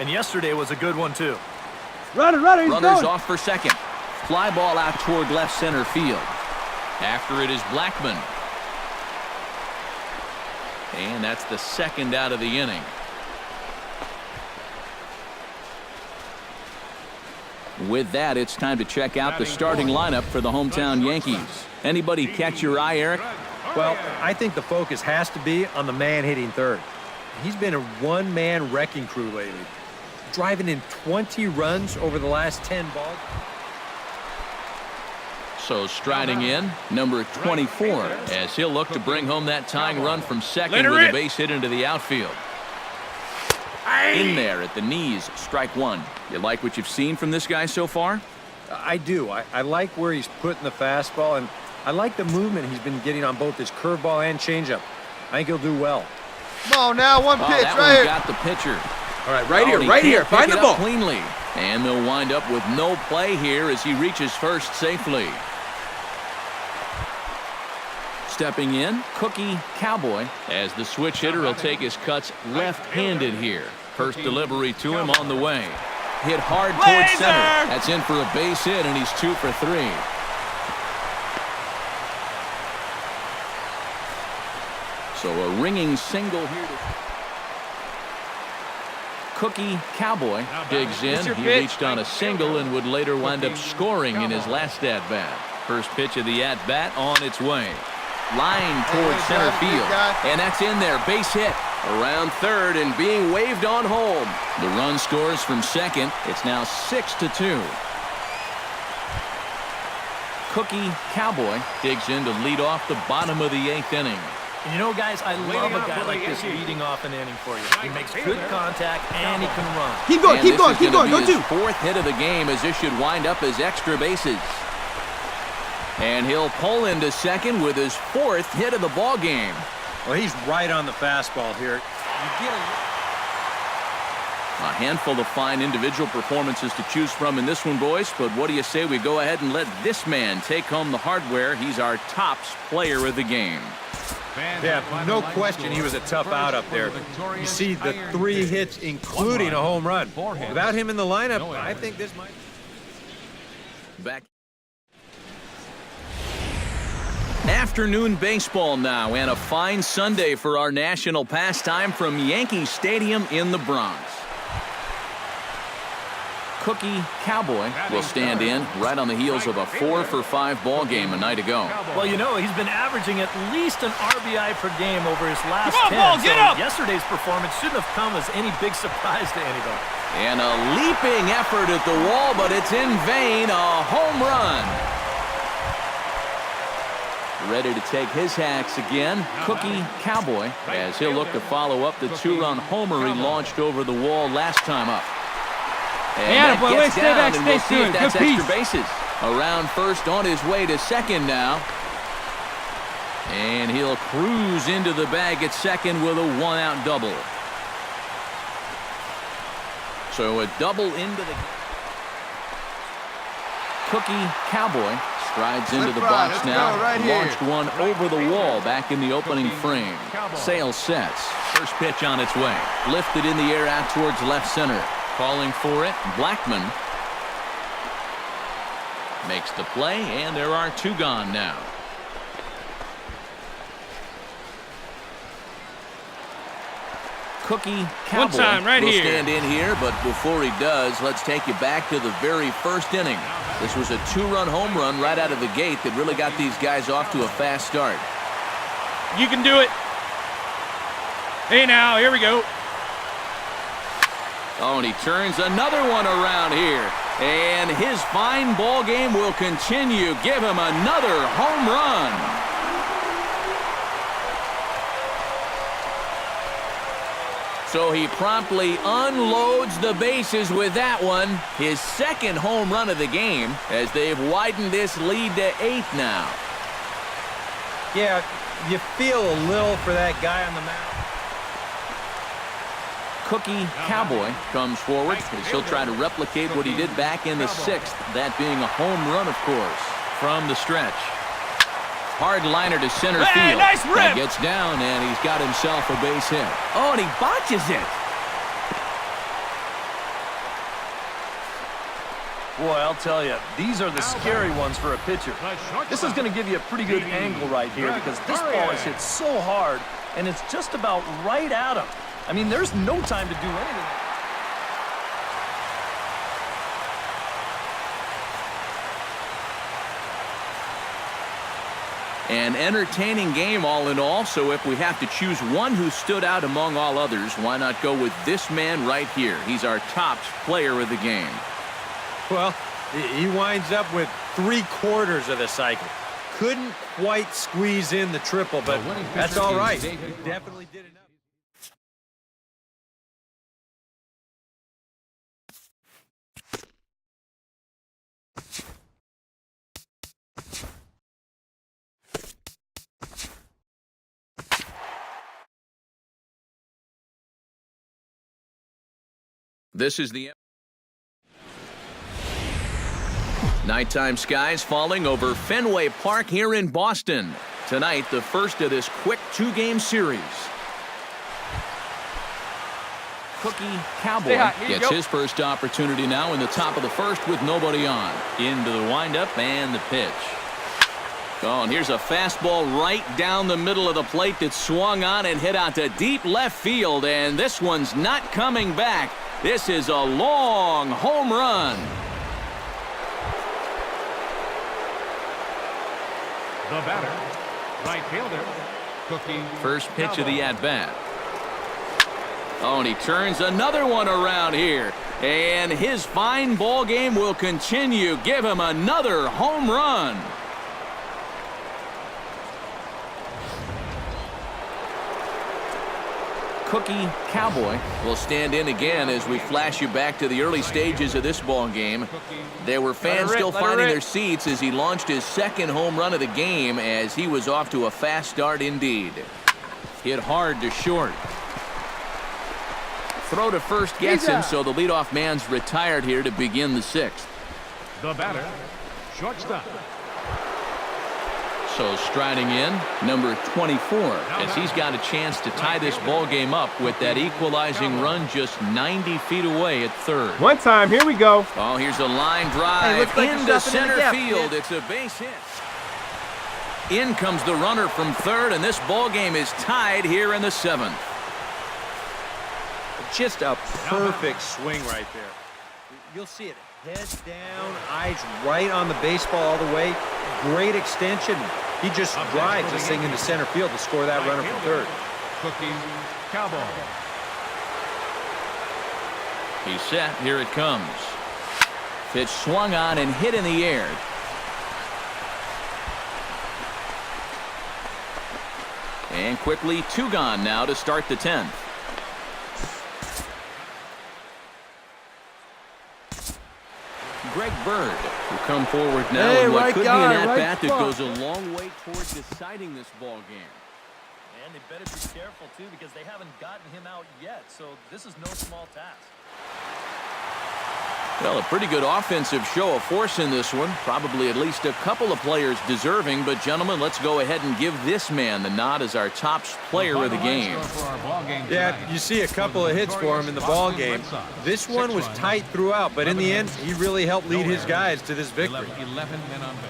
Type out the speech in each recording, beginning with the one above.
And yesterday was a good one, too. Runners going. Off for second. Fly ball out toward left center field. After it is Blackman. And that's the second out of the inning. With that, it's time to check out the starting lineup for the hometown Yankees. Anybody catch your eye, Eric? Well, I think the focus has to be on the man hitting third. He's been a one-man wrecking crew lately, driving in 20 runs over the last 10 balls. So striding in, number 24, as he'll look to bring home that tying run from second with a base hit into the outfield. In there at the knees, strike one. You like what you've seen from this guy so far? I do. I like where he's putting the fastball, and I like the movement he's been getting on both his curveball and changeup. I think he'll do well. Come on now, one pitch that right here. Got the pitcher. All right, right here. Find the ball. Cleanly. And they'll wind up with no play here as he reaches first safely. Stepping in, Cookie Cowboy, as the switch hitter will take his cuts left-handed here. First delivery to him on the way. Hit hard towards center. That's in for a base hit, and he's 2 for 3. So a ringing single here. Cookie Cowboy digs in. He reached on a single and would later wind up scoring in his last at-bat. First pitch of the at-bat on its way. Line towards center field. And that's in there. Base hit. Around third and being waved on home. The run scores from second. It's now 6-2. Cookie Cowboy digs in to lead off the bottom of the 8th inning. And you know, guys, I love a guy like this leading off an inning for you. He makes good contact, and he can run. Keep going. Go two. Fourth hit of the game, as this should wind up as extra bases. And he'll pull into second with his 4th hit of the ball game. Well, he's right on the fastball here. A handful of fine individual performances to choose from in this one, boys. But what do you say we go ahead and let this man take home the hardware? He's our tops player of the game. Yeah, no question he was a tough out up there. You see the 3 hits, including a home run. Without him in the lineup, I think this might... Back. Afternoon baseball now, and a fine Sunday for our national pastime from Yankee Stadium in the Bronx. Cookie Cowboy will stand in right on the heels of a 4-for-5 ball game a night ago. Well, you know, he's been averaging at least an RBI per game over his last 10. Get up! Yesterday's performance shouldn't have come as any big surprise to anybody. And a leaping effort at the wall, but it's in vain. A home run. Ready to take his hacks again, Cookie Cowboy, as he'll look to follow up the 2-run homer he launched over the wall last time up. And that gets down, and we'll see if that's extra bases. Around first, on his way to second now. And he'll cruise into the bag at second with a 1-out double. So a double into the... Cookie Cowboy strides into the box now. Launched one over the wall back in the opening frame. Sale sets. First pitch on its way. Lifted in the air out towards left center. Calling for it, Blackman makes the play, and there are 2 gone now. Cookie Cowboy will stand in here, but before he does, let's take you back to the very first inning. This was a 2-run home run right out of the gate that really got these guys off to a fast start. You can do it. Hey now, here we go. Oh, and he turns another one around here. And his fine ball game will continue. Give him another home run. So he promptly unloads the bases with that one. His 2nd home run of the game as they've widened this lead to 8 now. Yeah, you feel a little for that guy on the mound. Cookie Cowboy comes forward as he'll try to replicate what he did back in the 6th, that being a home run, of course, from the stretch. Hard liner to center field. Nice rip. That gets down, and he's got himself a base hit. Oh, and he botches it. Boy, I'll tell you, these are the scary ones for a pitcher. This is going to give you a pretty good angle right here because this ball is hit so hard, and it's just about right at him. I mean, there's no time to do anything. An entertaining game all in all, so if we have to choose one who stood out among all others, why not go with this man right here? He's our top player of the game. Well, he winds up with 3/4 of the cycle. Couldn't quite squeeze in the triple, but that's all right. He definitely did enough. This is the nighttime skies falling over Fenway Park here in Boston. Tonight, the first of this quick 2-game series. Cookie Cowboy gets his first opportunity now in the top of the first with nobody on. Into the windup and the pitch. Oh, and here's a fastball right down the middle of the plate that swung on and hit out to deep left field, and this one's not coming back. This is a long home run. The batter, right fielder, Cookie. First pitch of the at-bat. Oh, and he turns another one around here. And his fine ball game will continue. Give him another home run. Cookie Cowboy will stand in again as we flash you back to the early stages of this ball game. There were fans still finding their seats as he launched his second home run of the game as he was off to a fast start indeed. Hit hard to short. Throw to first gets him, so the leadoff man's retired here to begin the sixth. The batter, shortstop. So striding in, number 24, as he's got a chance to tie this ball game up with that equalizing run just 90 feet away at third. One time, here we go. Oh, here's a line drive into center field. It's a base hit. In comes the runner from third, and this ball game is tied here in the seventh. Just a perfect swing right there. You'll see it. Head down, eyes right on the baseball all the way. Great extension. He just drives this thing into center field to score that runner from third. Cookie Cowboy. He's set. Here it comes. Pitch swung on and hit in the air. And quickly, 2 gone now to start the 10th. Greg Bird will come forward now in what could be an at-bat that goes a long way toward deciding this ball game. And they better be careful, too, because they haven't gotten him out yet, so this is no small task. Well, a pretty good offensive show of force in this one. Probably at least a couple of players deserving. But, gentlemen, let's go ahead and give this man the nod as our top player of the game. Yeah, you see a couple of hits for him in the ball game. This one was tight throughout, but in the end, he really helped lead his guys to this victory. 11 men on base.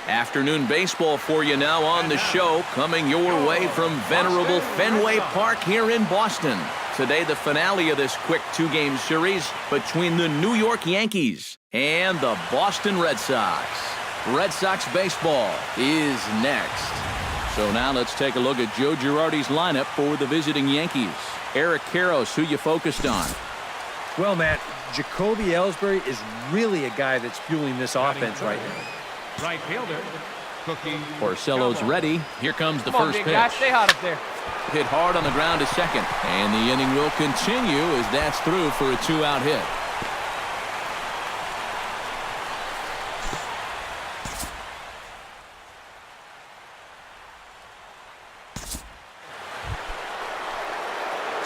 Afternoon baseball for you now on the show, coming your way from venerable Fenway Park here in Boston. Today, the finale of this quick 2-game series between the New York Yankees and the Boston Red Sox. Red Sox baseball is next. So now let's take a look at Joe Girardi's lineup for the visiting Yankees. Eric Karros, who you focused on? Well, Matt, Jacoby Ellsbury is really a guy that's fueling this offense right now. Right fielder, Cookie. Porcello's ready. Here comes the first pitch. Stay hot up there. Hit hard on the ground to second. And the inning will continue as that's through for a 2-out hit.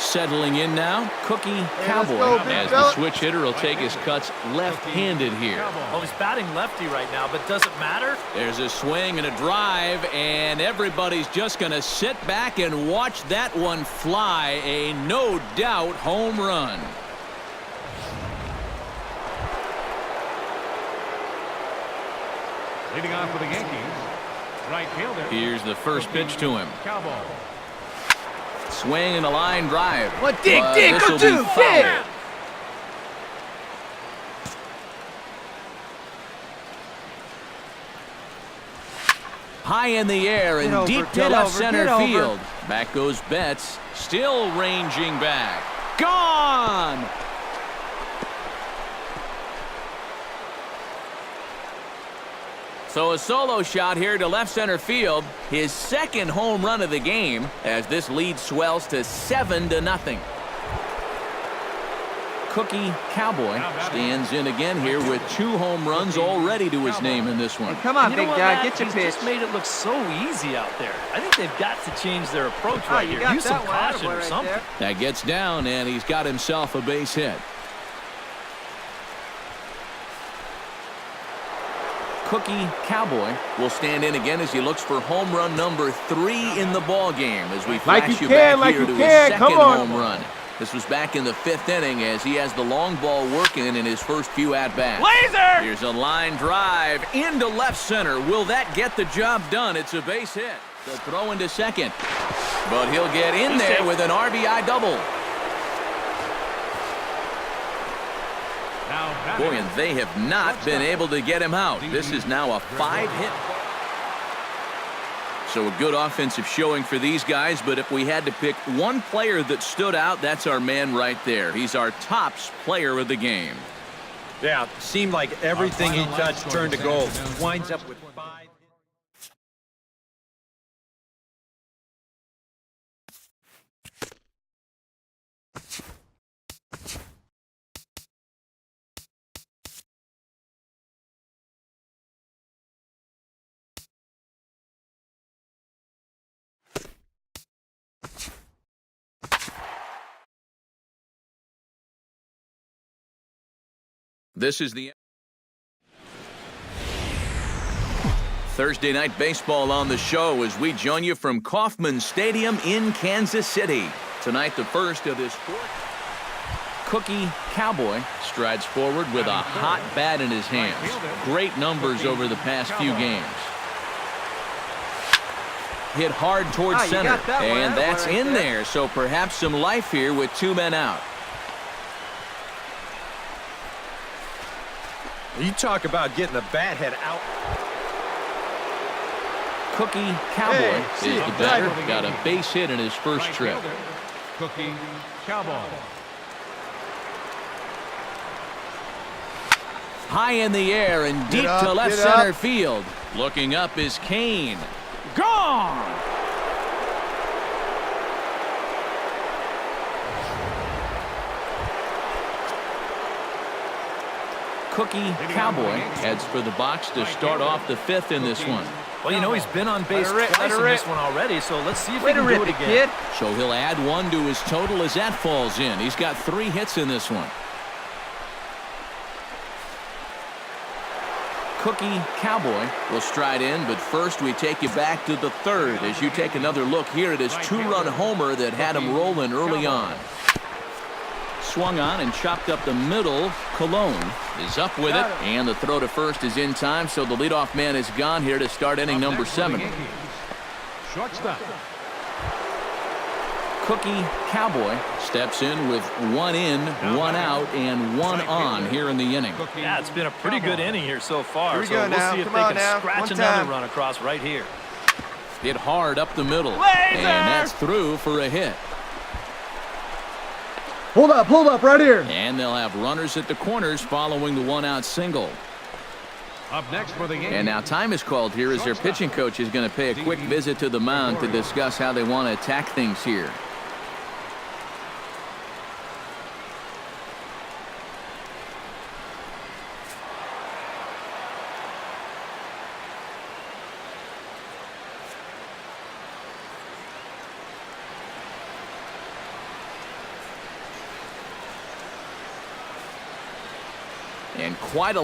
Settling in now, Cookie Cowboy. go, big As the fella. switch hitter will take his cuts left-handed here. Well, he's batting lefty right now, but does it matter? There's a swing and a drive, and everybody's just going to sit back and watch that one fly. A no-doubt home run. Leading on for the Yankees, right fielder. Here's the first pitch to him. Cowboy. Swing and a line drive. What, dig, But dig, this'll go be to, foul. dig. High in the air and Get over, deep to get left over, center get over. field. Back goes Betts, still ranging back. Gone! So a solo shot here to left center field. His second home run of the game as this lead swells to 7-0. Cookie Cowboy stands in again here with 2 home runs already to his name in this one. Come on, You know big what, guy, Matt? get your He's pitch. just made it look so easy out there. I think they've got to change their approach right you here. got Use some that one. caution Attaboy or right something. there. That gets down, and he's got himself a base hit. Cookie Cowboy will stand in again as he looks for home run number 3 in the ball game as we flash you back here to his second home run. This was back in the 5th inning as he has the long ball working in his first few at-bats. Laser! Here's a line drive into left center. Will that get the job done? It's a base hit. The throw into second. But he'll get in there with an RBI double. Now Boy, and they have not been able to get him out. This is now a 5-hit. So a good offensive showing for these guys, but if we had to pick one player that stood out, that's our man right there. He's our tops player of the game. Yeah, seemed like everything he touched turned to gold. Winds up with 5. This is the Thursday Night Baseball on the show as we join you from Kauffman Stadium in Kansas City. Tonight, the first of this fourth. Cookie Cowboy strides forward with a hot bat in his hands. Great numbers over the past few games. Hit hard towards you center, got that one. and That one that's right in there. there, so perhaps some life here with 2 men out. You talk about getting the bat head out. Cookie Cowboy Hey, is see, the batter. driver. Got a base hit in his first right trip. fielder, Cookie Cowboy. High in the air and deep up, to left get up. center field. Looking up is Kane. Gone! Cookie Cowboy heads for the box to start off the 5th in this one. Well, you know, he's been on base Let twice her in rip. this one already, so let's see if Way he to can do rip it it, again. kid. So he'll add 1 to his total as that falls in. He's got 3 hits in this one. Cookie Cowboy will stride in, but first we take you back to the 3rd as you take another look here at his 2-run homer that had him rolling early on. Swung on and chopped up the middle. Cologne is up with it, and the throw to first is in time, so the leadoff man is gone here to start inning number 7. Shortstop. Cookie Cowboy steps in with 1 in, 1 out, and 1 on here in the inning. Yeah, it's been a pretty good inning here so far, Here we so go we'll now. see if Come they on can now. scratch One another time. run across right here. Hit hard up the middle, Laser! and that's through for a hit. Hold up, right here. And they'll have runners at the corners following the 1-out single. Up next for the Yankees. And now time is called here as their pitching coach is going to pay a quick visit to the mound to discuss how they want to attack things here. and quite a